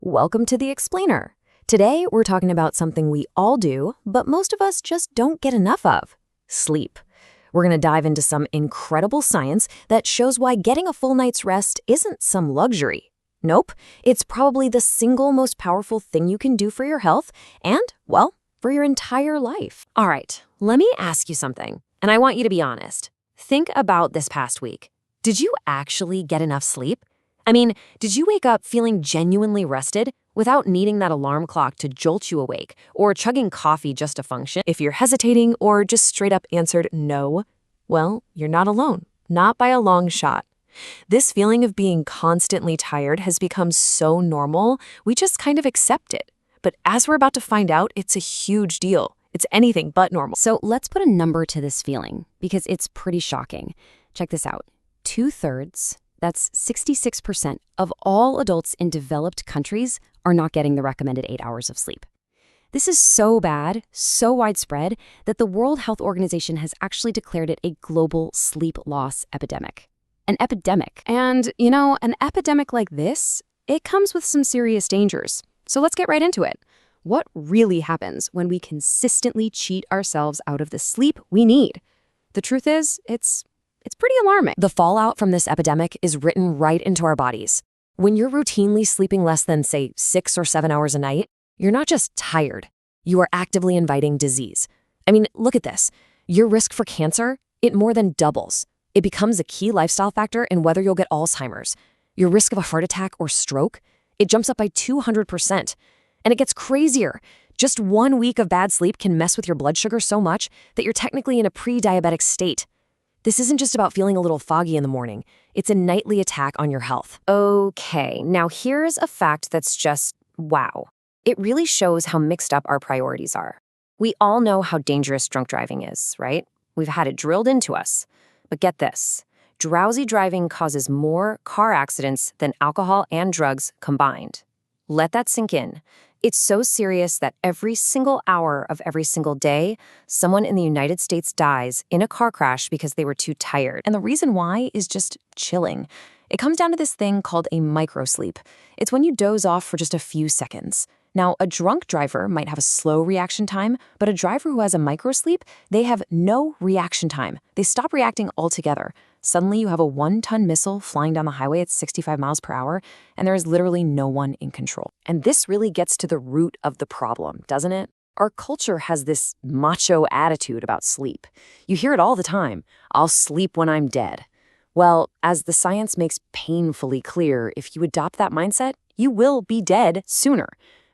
Welcome to The Explainer. Today, we're talking about something we all do, but most of us just don't get enough of: sleep. We're going to dive into some incredible science that shows why getting a full night's rest isn't some luxury. Nope, it's probably the single most powerful thing you can do for your health and, well, for your entire life. All right, let me ask you something, and I want you to be honest. Think about this past week. Did you actually get enough sleep? I mean, did you wake up feeling genuinely rested without needing that alarm clock to jolt you awake or chugging coffee just to function? If you're hesitating or just straight up answered no, well, you're not alone, not by a long shot. This feeling of being constantly tired has become so normal, we just kind of accept it. But as we're about to find out, it's a huge deal. It's anything but normal. So let's put a number to this feeling because it's pretty shocking. Check this out. 2/3, that's 66% of all adults in developed countries are not getting the recommended 8 hours of sleep. This is so bad, so widespread, that the World Health Organization has actually declared it a global sleep loss epidemic. An epidemic. And, an epidemic like this, it comes with some serious dangers. So let's get right into it. What really happens when we consistently cheat ourselves out of the sleep we need? The truth is, it's pretty alarming. The fallout from this epidemic is written right into our bodies. When you're routinely sleeping less than, say, 6 or 7 hours a night, you're not just tired. You are actively inviting disease. I mean, look at this. Your risk for cancer, it more than doubles. It becomes a key lifestyle factor in whether you'll get Alzheimer's. Your risk of a heart attack or stroke, it jumps up by 200%. And it gets crazier. Just 1 week of bad sleep can mess with your blood sugar so much that you're technically in a pre-diabetic state. This isn't just about feeling a little foggy in the morning. It's a nightly attack on your health. Okay, now here's a fact that's just wow. It really shows how mixed up our priorities are. We all know how dangerous drunk driving is, right? We've had it drilled into us. But get this, drowsy driving causes more car accidents than alcohol and drugs combined. Let that sink in. It's so serious that every single hour of every single day, someone in the United States dies in a car crash because they were too tired. And the reason why is just chilling. It comes down to this thing called a microsleep. It's when you doze off for just a few seconds. Now, a drunk driver might have a slow reaction time, but a driver who has a microsleep, they have no reaction time. They stop reacting altogether. Suddenly, you have a 1-ton missile flying down the highway at 65 miles per hour, and there is literally no one in control. And this really gets to the root of the problem, doesn't it? Our culture has this macho attitude about sleep. You hear it all the time. I'll sleep when I'm dead. Well, as the science makes painfully clear, if you adopt that mindset, you will be dead sooner.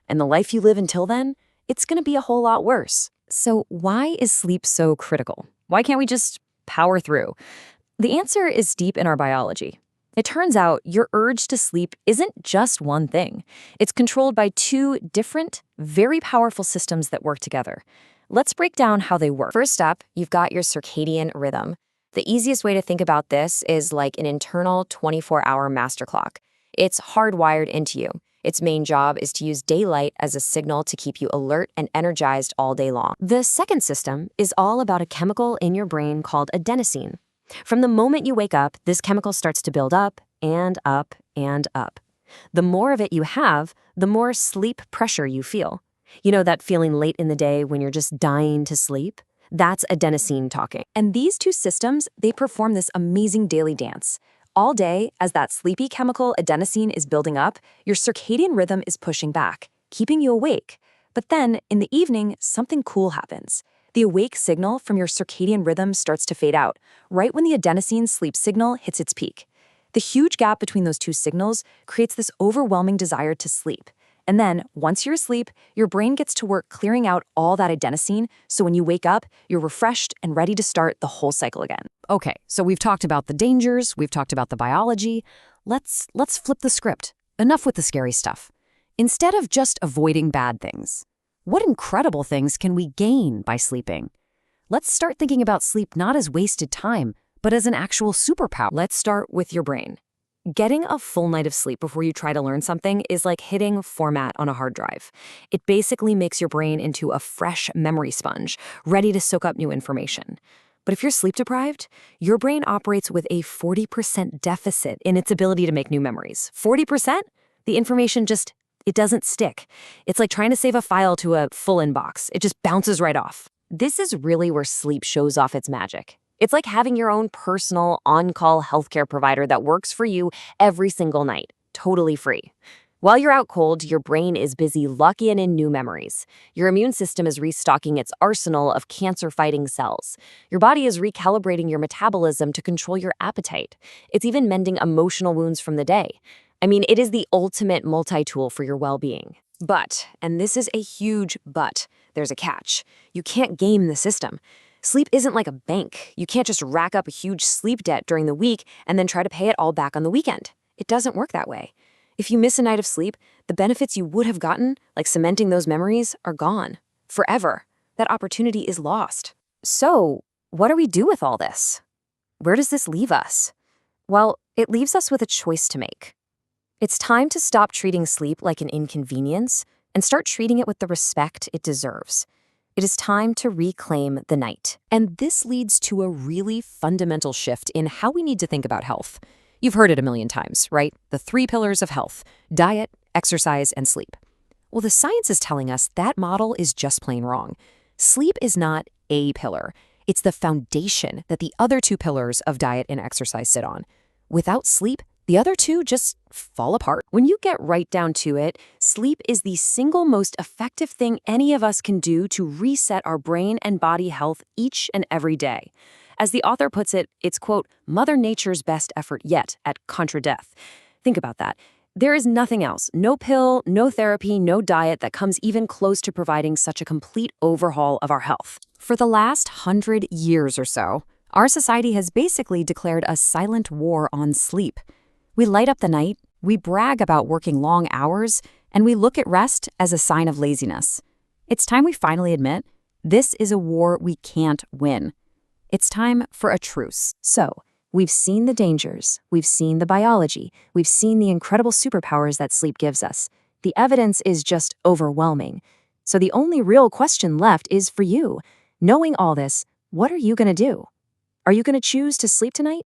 And the life you live until then, it's going to be a whole lot worse. So why is sleep so critical? Why can't we just power through? The answer is deep in our biology. It turns out your urge to sleep isn't just one thing. It's controlled by 2 different, very powerful systems that work together. Let's break down how they work. First up, you've got your circadian rhythm. The easiest way to think about this is like an internal 24-hour master clock. It's hardwired into you. Its main job is to use daylight as a signal to keep you alert and energized all day long. The second system is all about a chemical in your brain called adenosine. From the moment you wake up, this chemical starts to build up and up and up. The more of it you have, the more sleep pressure you feel. You know that feeling late in the day when you're just dying to sleep? That's adenosine talking. And these 2 systems, they perform this amazing daily dance. All day, as that sleepy chemical adenosine is building up, your circadian rhythm is pushing back, keeping you awake. But then, in the evening, something cool happens. The awake signal from your circadian rhythm starts to fade out, right when the adenosine sleep signal hits its peak. The huge gap between those 2 signals creates this overwhelming desire to sleep. And then, once you're asleep, your brain gets to work clearing out all that adenosine, so when you wake up, you're refreshed and ready to start the whole cycle again. Okay, so we've talked about the dangers, we've talked about the biology. Let's flip the script. Enough with the scary stuff. Instead of just avoiding bad things, what incredible things can we gain by sleeping? Let's start thinking about sleep not as wasted time, but as an actual superpower. Let's start with your brain. Getting a full night of sleep before you try to learn something is like hitting format on a hard drive. It basically makes your brain into a fresh memory sponge, ready to soak up new information. But if you're sleep deprived, your brain operates with a 40% deficit in its ability to make new memories. 40%? The information just It doesn't stick. It's like trying to save a file to a full inbox. It just bounces right off. This is really where sleep shows off its magic. It's like having your own personal, on-call healthcare provider that works for you every single night, totally free. While you're out cold, your brain is busy locking in new memories. Your immune system is restocking its arsenal of cancer-fighting cells. Your body is recalibrating your metabolism to control your appetite. It's even mending emotional wounds from the day. I mean, it is the ultimate multi-tool for your well-being. But, and this is a huge but, there's a catch. You can't game the system. Sleep isn't like a bank. You can't just rack up a huge sleep debt during the week and then try to pay it all back on the weekend. It doesn't work that way. If you miss a night of sleep, the benefits you would have gotten, like cementing those memories, are gone. Forever. That opportunity is lost. So, what do we do with all this? Where does this leave us? Well, it leaves us with a choice to make. It's time to stop treating sleep like an inconvenience and start treating it with the respect it deserves. It is time to reclaim the night. And this leads to a really fundamental shift in how we need to think about health. You've heard it a million times, right? The 3 pillars of health: diet, exercise, and sleep. Well, the science is telling us that model is just plain wrong. Sleep is not a pillar. It's the foundation that the other 2 pillars of diet and exercise sit on. Without sleep, the other 2 just fall apart. When you get right down to it, sleep is the single most effective thing any of us can do to reset our brain and body health each and every day. As the author puts it, it's, quote, Mother Nature's best effort yet at contra death. Think about that. There is nothing else, no pill, no therapy, no diet that comes even close to providing such a complete overhaul of our health. For the last 100 years or so, our society has basically declared a silent war on sleep. We light up the night, we brag about working long hours, and we look at rest as a sign of laziness. It's time we finally admit, this is a war we can't win. It's time for a truce. So, we've seen the dangers, we've seen the biology, we've seen the incredible superpowers that sleep gives us. The evidence is just overwhelming. So the only real question left is for you. Knowing all this, what are you going to do? Are you going to choose to sleep tonight?